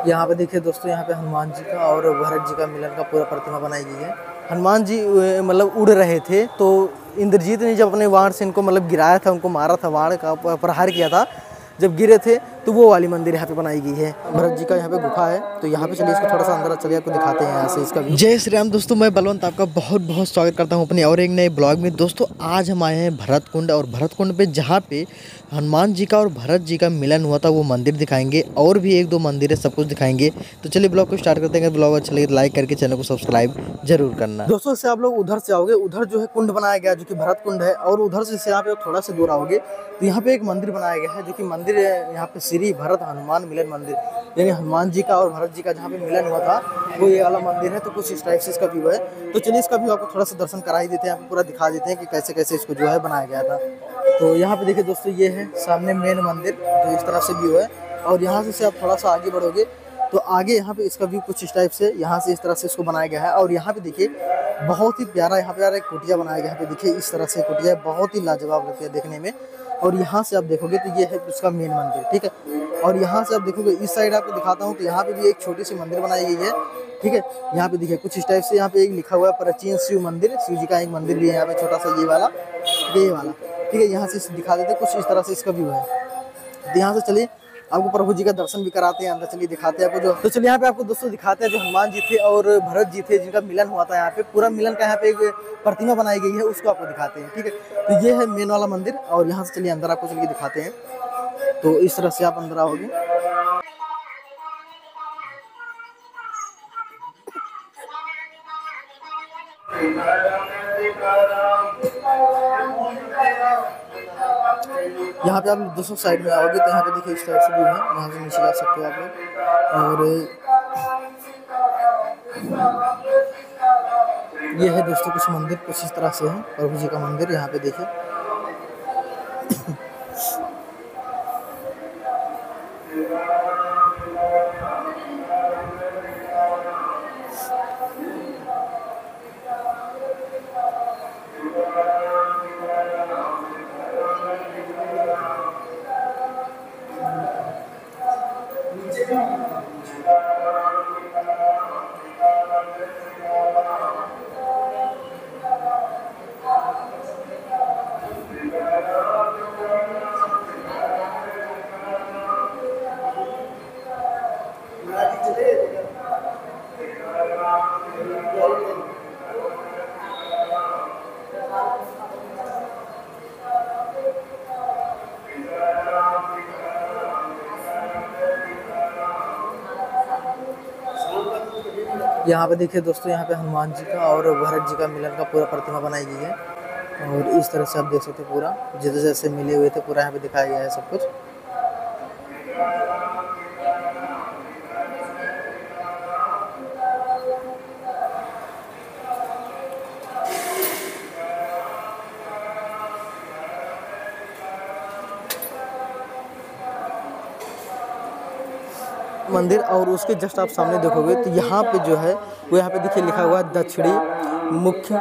यहाँ पे देखिए दोस्तों, यहाँ पे हनुमान जी का और भरत जी का मिलन का पूरा प्रतिमा बनाई गई है। हनुमान जी मतलब उड़ रहे थे तो इंद्रजीत ने जब अपने वाण से इनको मतलब गिराया था, उनको मारा था, वाण का प्रहार किया था, जब गिरे थे तो वो वाली मंदिर यहाँ पे बनाई गई है। भरत जी का यहाँ पे गुफा है, तो यहाँ पे चलिए इसको थोड़ा सा अंदर चलिए आपको दिखाते हैं यहाँ से इसका व्यू। जय श्री राम दोस्तों, मैं बलवंत आपका बहुत बहुत स्वागत करता हूँ अपने और एक नए ब्लॉग में। दोस्तों आज हम आए हैं भरत कुंड, और भरत कुंड पे जहाँ पे हनुमान जी का और भरत जी का मिलन हुआ था वो मंदिर दिखाएंगे, और भी एक दो मंदिर है, सब कुछ दिखाएंगे। तो चलिए ब्लॉग को स्टार्ट करते हैं। ब्लॉग अच्छा लगे तो लाइक करके चैनल को सब्सक्राइब जरूर करना। दोस्तों से आप लोग उधर से आओगे, उधर जो है कुंड बनाया गया जो कि भरत कुंड है, और उधर से यहाँ पे थोड़ा सा दूर आओगे तो यहाँ पे एक मंदिर बनाया गया है जो कि मंदिर है यहाँ पे श्री भरत हनुमान मिलन मंदिर, यानी हनुमान जी का और भरत जी का जहाँ पे मिलन हुआ था वो ये वाला मंदिर है। तो कुछ इस टाइप से इसका व्यू है। तो चलिए इसका व्यू आपको थोड़ा सा दर्शन करा ही देते हैं, आपको पूरा दिखा देते हैं कि कैसे कैसे इसको जो है बनाया गया था। तो यहाँ पे देखिए दोस्तों, ये है सामने मेन मंदिर, तो इस तरह से व्यू है। और यहाँ से आप थोड़ा सा आगे बढ़ोगे तो आगे यहाँ पे इसका व्यू कुछ इस टाइप से, यहाँ से इस तरह से इसको बनाया गया है। और यहाँ पे देखिए बहुत ही प्यारा यहाँ पे यार एक कुटिया बनाया गया है। यहाँ पे देखिए इस तरह से कुटिया बहुत ही लाजवाब लगती है देखने में। और यहाँ से आप देखोगे तो ये है उसका मेन मंदिर, ठीक है। और यहाँ से आप देखोगे इस साइड आपको दिखाता हूँ, तो यहाँ पे भी एक छोटी सी मंदिर बनाई गई है, ठीक है। यहाँ पे देखिए कुछ इस टाइप से यहाँ पे एक लिखा हुआ है प्राचीन शिव मंदिर, शिव जी का एक मंदिर भी है यहाँ पे छोटा सा, ये वाला, ठीक है। यहाँ से दिखा देते कुछ इस तरह से इसका व्यू है। तो यहाँ से चलिए आपको प्रभु जी का दर्शन भी कराते हैं, अंदर चलिए दिखाते हैं आपको जो। तो चलिए यहाँ पे आपको दोस्तों दिखाते हैं जो हनुमान जी थे और भरत जी थे जिनका मिलन हुआ था। यहाँ पे पूरा मिलन का यहाँ पे एक प्रतिमा बनाई गई है, उसको आपको दिखाते हैं, ठीक है। तो ये है मेन वाला मंदिर, और यहाँ से चलिए अंदर आपको चलिए दिखाते हैं। तो इस तरह से आप अंदर आओगे। यहाँ पे आप दोस्तों साइड में आओगे तो यहाँ पे देखिए इस तरह से व्यू है, यहाँ से नीचे जा सकते हो आप लोग। और ये है दोस्तों कुछ मंदिर कुछ इस तरह से है, प्रभु जी का मंदिर यहाँ पे देखिए। यहाँ पे देखिए दोस्तों, यहाँ पे हनुमान जी का और भरत जी का मिलन का पूरा प्रतिमा बनाई गई है, और इस तरह से आप देख सकते हो पूरा जैसे जैसे मिले हुए थे पूरा यहाँ पे दिखाया गया है सब कुछ। मंदिर और उसके जस्ट आप सामने देखोगे तो यहाँ पे जो है वो यहाँ पे देखिए लिखा हुआ है दक्षिणी मुख्य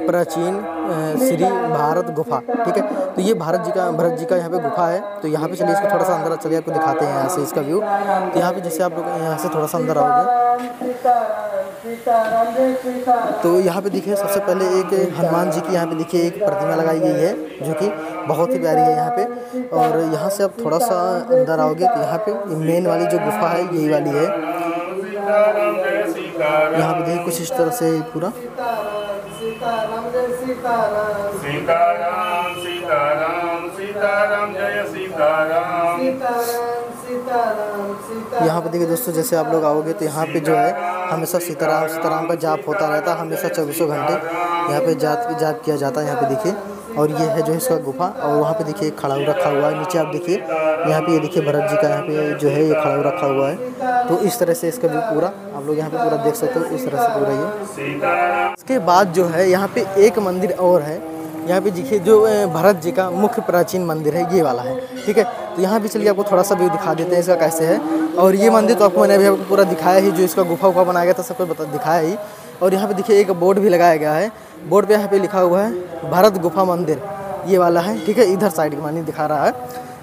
प्राचीन श्री भारत गुफा, ठीक है। तो ये भरत जी का यहाँ पे गुफा है। तो यहाँ पे चलिए इसको थोड़ा सा अंदर चलिए आपको दिखाते हैं यहाँ से इसका व्यू। तो यहाँ पे जैसे आप लोग यहाँ से थोड़ा सा अंदर आओगे तो यहाँ पे देखिए सबसे पहले एक हनुमान जी की यहाँ पे देखिए एक प्रतिमा लगाई गई है जो कि बहुत ही प्यारी है यहाँ पे। और यहाँ से आप थोड़ा सा अंदर आओगे तो यहाँ पे मेन वाली जो गुफा है यही वाली है। यहाँ पे देखिए कुछ इस तरह से पूरा सीताराम जय सीताराम। यहाँ पे देखिए दोस्तों जैसे आप लोग आओगे तो यहाँ पे जो है हमेशा सीताराम का जाप होता रहता है, हमेशा 24 घंटे यहाँ पे जाप किया जाता है। यहाँ पे देखिए, और ये है जो है इसका गुफा, और वहाँ पे देखिए एक खड़ा रखा हुआ है। नीचे आप देखिए यहाँ पे ये देखिए भरत जी का यहाँ पे जो है ये खड़ा रखा हुआ है। तो इस तरह से इसका व्यू पूरा आप लोग यहाँ पे पूरा देख सकते हो, इस तरह से पूरा ये। इसके बाद जो है यहाँ पे एक मंदिर और है, यहाँ पे देखिए जो भरत जी का मुख्य प्राचीन मंदिर है ये वाला है, ठीक है। तो यहाँ भी चलिए आपको थोड़ा सा व्यू दिखा देते हैं इसका कैसे है। और ये मंदिर तो आपको मैंने अभी आपको पूरा दिखाया ही, जो इसका गुफा बनाया गया था सब कुछ दिखाया ही। और यहाँ पे देखिए एक बोर्ड भी लगाया गया है, बोर्ड पे यहाँ पे लिखा हुआ है भरत गुफा मंदिर, ये वाला है, ठीक है। इधर साइड का मानी दिखा रहा है।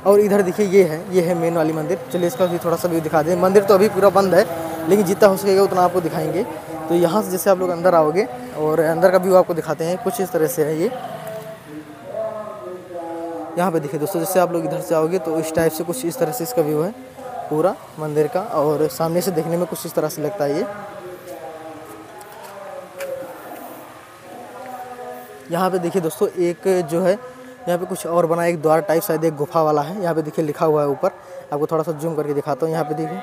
और इधर देखिए ये है मेन वाली मंदिर। चलिए इसका भी थोड़ा सा व्यू दिखा दें। मंदिर तो अभी पूरा बंद है, लेकिन जितना हो सकेगा उतना आपको दिखाएंगे। तो यहाँ से जैसे आप लोग अंदर आओगे और अंदर का व्यू आपको दिखाते हैं, कुछ इस तरह से है ये। यहाँ पे देखिए दोस्तों, जैसे आप लोग इधर से आओगे तो इस टाइप से कुछ इस तरह से इसका व्यू है पूरा मंदिर का, और सामने से देखने में कुछ इस तरह से लगता है ये। यहाँ पे देखिए दोस्तों, एक जो है यहाँ पे कुछ और बना है, एक द्वार टाइप, शायद एक गुफा वाला है। यहाँ पे देखिए लिखा हुआ है ऊपर, आपको थोड़ा सा जूम करके दिखाता हूँ। यहाँ पे देखिए,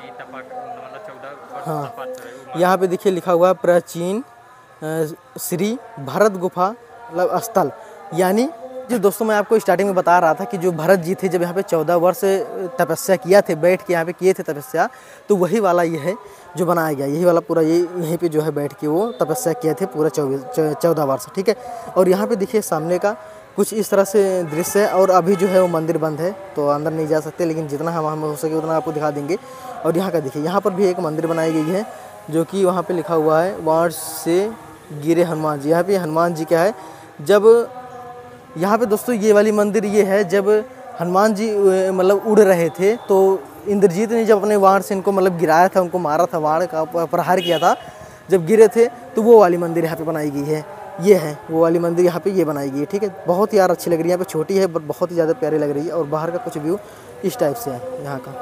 हाँ, यहाँ पे देखिए लिखा हुआ है प्राचीन श्री भरत गुफा मतलब स्थल। यानी जो दोस्तों मैं आपको स्टार्टिंग में बता रहा था कि जो भरत जी थे, जब यहाँ पे 14 वर्ष तपस्या किया थे, बैठ के यहाँ पे किए थे तपस्या, तो वही वाला ये है जो बनाया गया। यही वाला पूरा ये यहीं पे जो है बैठ के वो तपस्या किए थे पूरा 14 वर्ष, ठीक है। और यहाँ पे देखिए सामने का कुछ इस तरह से दृश्य है। और अभी जो है वो मंदिर बंद है, तो अंदर नहीं जा सकते, लेकिन जितना हम हो सके उतना आपको दिखा देंगे। और यहाँ का देखिए, यहाँ पर भी एक मंदिर बनाई गई है, जो कि वहाँ पे लिखा हुआ है वाण से गिरे हनुमान जी। यहाँ पे हनुमान जी क्या है, जब यहाँ पे दोस्तों ये वाली मंदिर ये है, जब हनुमान जी मतलब उड़ रहे थे, तो इंद्रजीत ने जब अपने वाण से इनको मतलब गिराया था, उनको मारा था, वाण का प्रहार किया था, जब गिरे थे, तो वो वाली मंदिर यहाँ पे बनाई गई है। ये है वो वाली मंदिर, यहाँ पे ये बनाई गई है, ठीक है। बहुत ही यार अच्छी लग रही है, यहाँ पे छोटी है बट बहुत ही ज़्यादा प्यारी लग रही है। और बाहर का कुछ व्यू इस टाइप से है यहाँ का।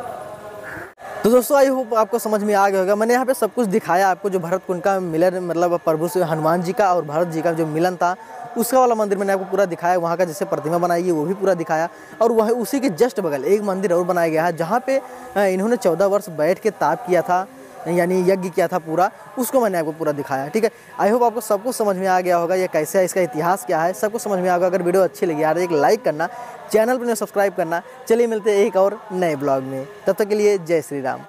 तो दोस्तों आई होप आपको समझ में आ गया होगा। मैंने यहाँ पे सब कुछ दिखाया आपको, जो भरत कुंड का मिलन मतलब प्रभु से हनुमान जी का और भरत जी का जो मिलन था, उसका वाला मंदिर मैंने आपको पूरा दिखाया। वहाँ का जैसे प्रतिमा बनाई है वो भी पूरा दिखाया। और वह उसी के जस्ट बगल एक मंदिर और बनाया गया है, जहाँ पे इन्होंने 14 वर्ष बैठ के ताप किया था, यानी यज्ञ किया था पूरा, उसको मैंने आपको पूरा दिखाया, ठीक है। आई होप आपको सब कुछ समझ में आ गया होगा, ये कैसे है, इसका इतिहास क्या है, सब कुछ समझ में आ गया। अगर वीडियो अच्छी लगी यार, एक लाइक करना, चैनल पर सब्सक्राइब करना। चलिए मिलते हैं एक और नए ब्लॉग में, तब तक के लिए जय श्री राम।